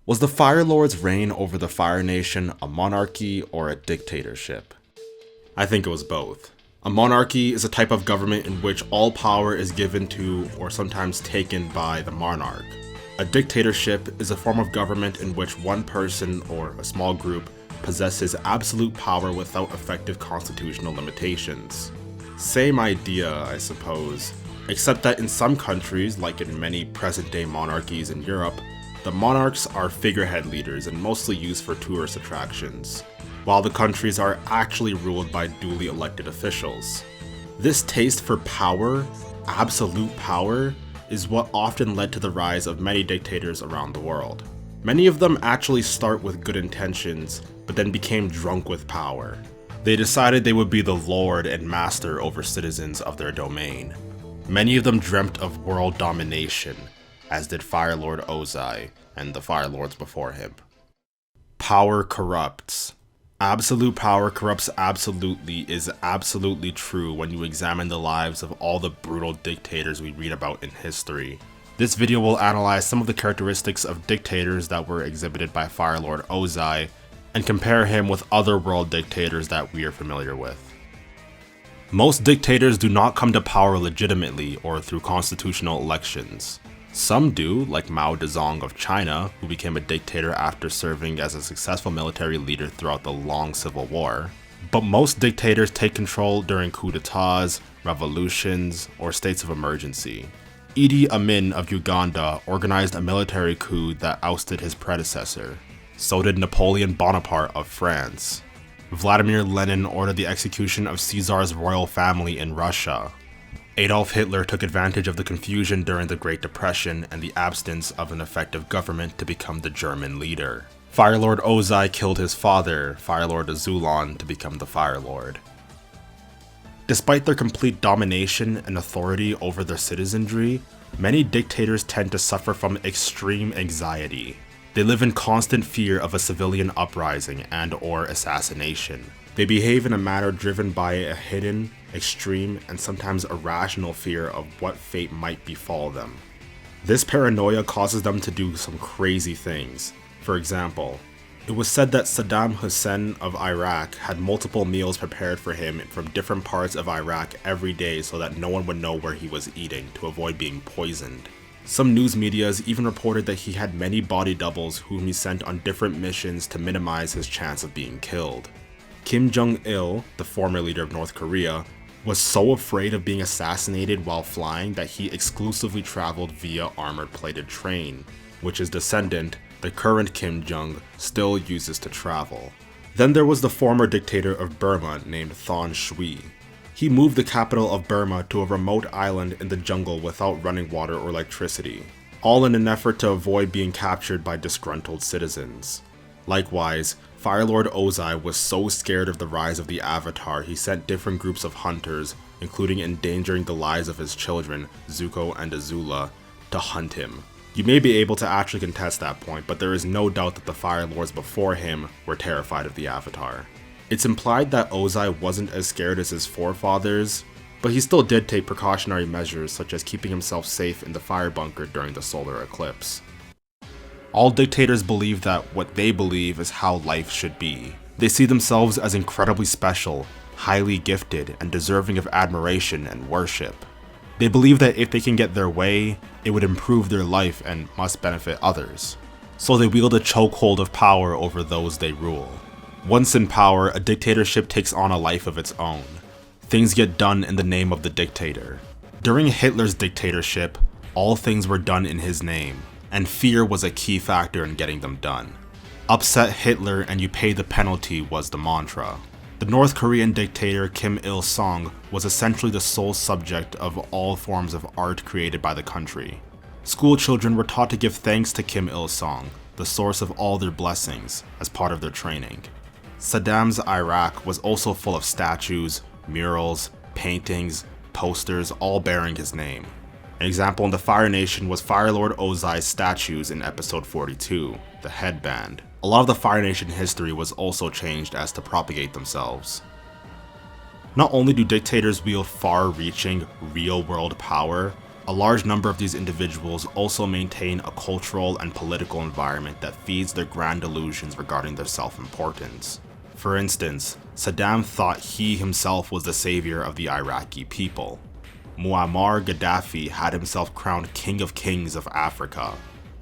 Was the Fire Lord's reign over the Fire Nation a monarchy or a dictatorship? I think it was both. A monarchy is a type of government in which all power is given to or sometimes taken by the monarch. A dictatorship is a form of government in which one person or a small group possesses absolute power without effective constitutional limitations. Same idea, I suppose, except that in some countries, like in many present-day monarchies in Europe, the monarchs are figurehead leaders and mostly used for tourist attractions, while the countries are actually ruled by duly elected officials. This taste for power, absolute power, is what often led to the rise of many dictators around the world. Many of them actually start with good intentions, but then became drunk with power. They decided they would be the lord and master over citizens of their domain. Many of them dreamt of world domination, as did Fire Lord Ozai and the Fire Lords before him. Power corrupts. Absolute power corrupts absolutely is absolutely true when you examine the lives of all the brutal dictators we read about in history. This video will analyze some of the characteristics of dictators that were exhibited by Fire Lord Ozai and compare him with other world dictators that we are familiar with. Most dictators do not come to power legitimately or through constitutional elections. Some do, like Mao Zedong of China, who became a dictator after serving as a successful military leader throughout the long civil war. But most dictators take control during coups d'etats, revolutions, or states of emergency. Idi Amin of Uganda organized a military coup that ousted his predecessor. So did Napoleon Bonaparte of France. Vladimir Lenin ordered the execution of Caesar's royal family in Russia. Adolf Hitler took advantage of the confusion during the Great Depression and the absence of an effective government to become the German leader. Fire Lord Ozai killed his father, Fire Lord Azulon, to become the Fire Lord. Despite their complete domination and authority over their citizenry, many dictators tend to suffer from extreme anxiety. They live in constant fear of a civilian uprising and/or assassination. They behave in a manner driven by a hidden, extreme, and sometimes irrational fear of what fate might befall them. This paranoia causes them to do some crazy things. For example, it was said that Saddam Hussein of Iraq had multiple meals prepared for him from different parts of Iraq every day so that no one would know where he was eating to avoid being poisoned. Some news medias even reported that he had many body doubles whom he sent on different missions to minimize his chance of being killed. Kim Jong-il, the former leader of North Korea, was so afraid of being assassinated while flying that he exclusively traveled via armored-plated train, which his descendant, the current Kim Jong, still uses to travel. Then there was the former dictator of Burma named Than Shwe. He moved the capital of Burma to a remote island in the jungle without running water or electricity, all in an effort to avoid being captured by disgruntled citizens. Likewise, Fire Lord Ozai was so scared of the rise of the Avatar he sent different groups of hunters, including endangering the lives of his children, Zuko and Azula, to hunt him. You may be able to actually contest that point, but there is no doubt that the Fire Lords before him were terrified of the Avatar. It's implied that Ozai wasn't as scared as his forefathers, but he still did take precautionary measures such as keeping himself safe in the fire bunker during the solar eclipse. All dictators believe that what they believe is how life should be. They see themselves as incredibly special, highly gifted, and deserving of admiration and worship. They believe that if they can get their way, it would improve their life and must benefit others. So they wield a chokehold of power over those they rule. Once in power, a dictatorship takes on a life of its own. Things get done in the name of the dictator. During Hitler's dictatorship, all things were done in his name, and fear was a key factor in getting them done. Upset Hitler and you pay the penalty was the mantra. The North Korean dictator Kim Il-sung was essentially the sole subject of all forms of art created by the country. School children were taught to give thanks to Kim Il-sung, the source of all their blessings, as part of their training. Saddam's Iraq was also full of statues, murals, paintings, posters, all bearing his name. An example in the Fire Nation was Fire Lord Ozai's statues in episode 42, the headband. A lot of the Fire Nation history was also changed as to propagate themselves. Not only do dictators wield far-reaching, real-world power, A large number of these individuals also maintain a cultural and political environment that feeds their grand delusions regarding their self-importance. For instance, Saddam thought he himself was the savior of the Iraqi people. Muammar Gaddafi had himself crowned King of Kings of Africa,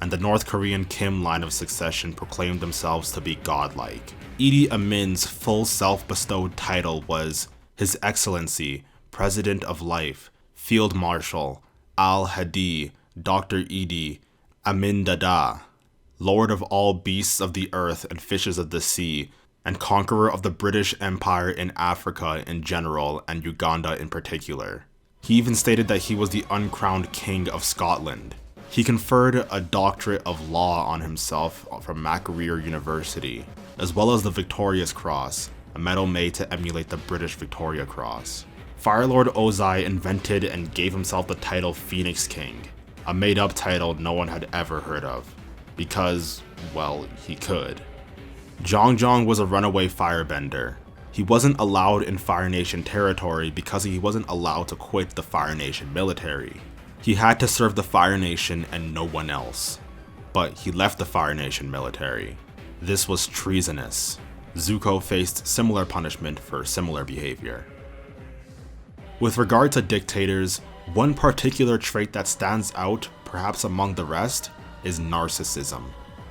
and the North Korean Kim line of succession proclaimed themselves to be godlike. Idi Amin's full self-bestowed title was His Excellency, President of Life, Field Marshal, Al-Hadi, Dr. Idi Amin Dada, Lord of all beasts of the earth and fishes of the sea, and conqueror of the British Empire in Africa in general and Uganda in particular. He even stated that he was the uncrowned King of Scotland. He conferred a doctorate of law on himself from Makerere University, as well as the Victoria's Cross, a medal made to emulate the British Victoria Cross. Firelord Ozai invented and gave himself the title Phoenix King, a made-up title no one had ever heard of, because, well, he could. Zhang was a runaway firebender. He wasn't allowed in Fire Nation territory because he wasn't allowed to quit the Fire Nation military. He had to serve the Fire Nation and no one else. But he left the Fire Nation military. This was treasonous. Zuko faced similar punishment for similar behavior. With regard to dictators, one particular trait that stands out, perhaps among the rest, is narcissism.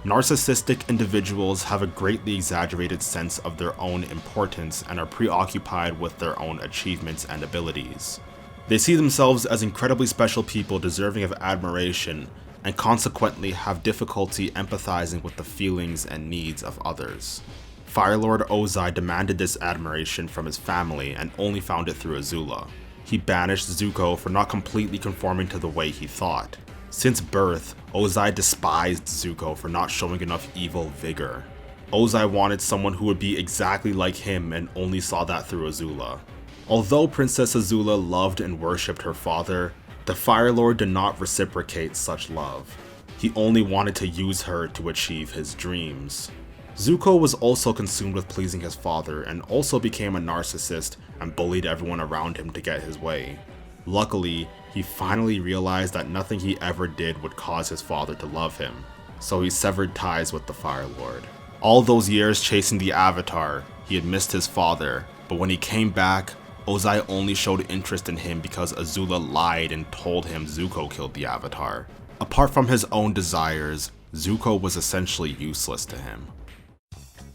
Narcissistic individuals have a greatly exaggerated sense of their own importance and are preoccupied with their own achievements and abilities. They see themselves as incredibly special people deserving of admiration, and consequently have difficulty empathizing with the feelings and needs of others. Firelord Ozai demanded this admiration from his family and only found it through Azula. He banished Zuko for not completely conforming to the way he thought. Since birth, Ozai despised Zuko for not showing enough evil vigor. Ozai wanted someone who would be exactly like him and only saw that through Azula. Although Princess Azula loved and worshipped her father, the Fire Lord did not reciprocate such love. He only wanted to use her to achieve his dreams. Zuko was also consumed with pleasing his father and also became a narcissist and bullied everyone around him to get his way. Luckily, he finally realized that nothing he ever did would cause his father to love him, so he severed ties with the Fire Lord. All those years chasing the Avatar, he had missed his father, but when he came back, Ozai only showed interest in him because Azula lied and told him Zuko killed the Avatar. Apart from his own desires, Zuko was essentially useless to him.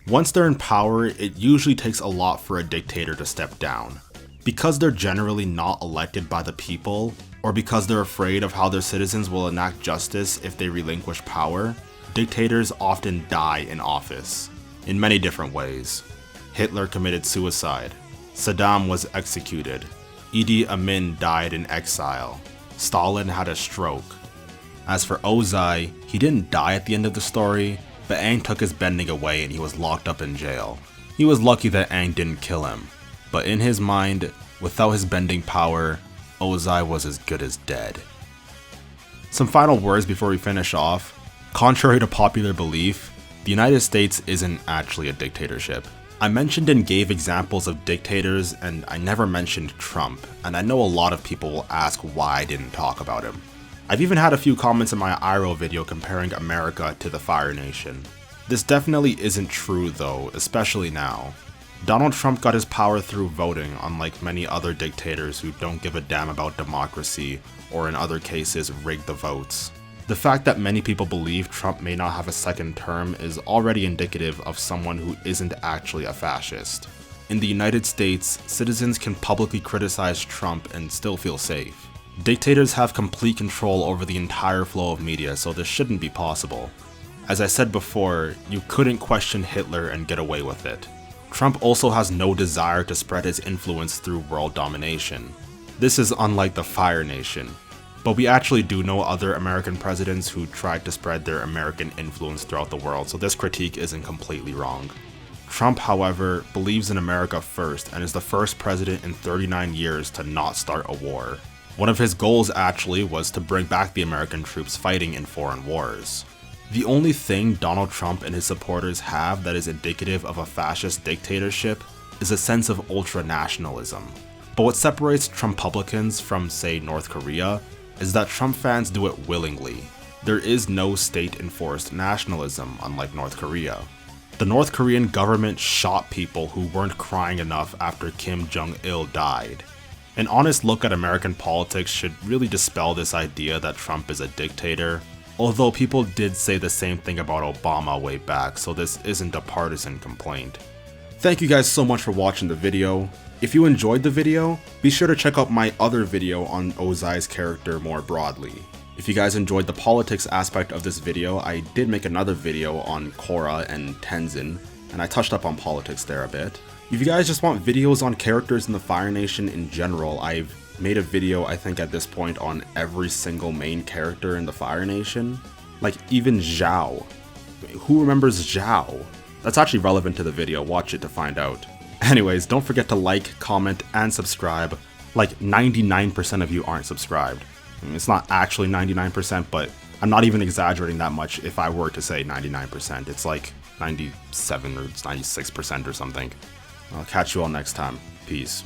Once they're in power, it usually takes a lot for a dictator to step down. Because they're generally not elected by the people, or because they're afraid of how their citizens will enact justice if they relinquish power, dictators often die in office, in many different ways. Hitler committed suicide. Saddam was executed. Idi Amin died in exile. Stalin had a stroke. As for Ozai, he didn't die at the end of the story, but Aang took his bending away and he was locked up in jail. He was lucky that Aang didn't kill him, but in his mind, without his bending power, Ozai was as good as dead. Some final words before we finish off. Contrary to popular belief, the United States isn't actually a dictatorship. I mentioned and gave examples of dictators, and I never mentioned Trump, and I know a lot of people will ask why I didn't talk about him. I've even had a few comments in my IRL video comparing America to the Fire Nation. This definitely isn't true though, especially now. Donald Trump got his power through voting, unlike many other dictators who don't give a damn about democracy, or in other cases rig the votes. The fact that many people believe Trump may not have a second term is already indicative of someone who isn't actually a fascist. In the United States, citizens can publicly criticize Trump and still feel safe. Dictators have complete control over the entire flow of media, so this shouldn't be possible. As I said before, you couldn't question Hitler and get away with it. Trump also has no desire to spread his influence through world domination. This is unlike the Fire Nation, but we actually do know other American presidents who tried to spread their American influence throughout the world, so this critique isn't completely wrong. Trump, however, believes in America first and is the first president in 39 years to not start a war. One of his goals actually was to bring back the American troops fighting in foreign wars. The only thing Donald Trump and his supporters have that is indicative of a fascist dictatorship is a sense of ultra-nationalism. But what separates Trumpublicans from, say, North Korea is that Trump fans do it willingly. There is no state-enforced nationalism, unlike North Korea. The North Korean government shot people who weren't crying enough after Kim Jong-il died. An honest look at American politics should really dispel this idea that Trump is a dictator, although people did say the same thing about Obama way back, so this isn't a partisan complaint. Thank you guys so much for watching the video. If you enjoyed the video, be sure to check out my other video on Ozai's character more broadly. If you guys enjoyed the politics aspect of this video, I did make another video on Korra and Tenzin, and I touched up on politics there a bit. If you guys just want videos on characters in the Fire Nation in general, I've made a video I think at this point on every single main character in the Fire Nation. Like even Zhao. Who remembers Zhao? That's actually relevant to the video, watch it to find out. Anyways, don't forget to like, comment, and subscribe. Like 99% of you aren't subscribed. I mean, it's not actually 99%, but I'm not even exaggerating that much if I were to say 99%. It's like 97 or 96% or something. I'll catch you all next time. Peace.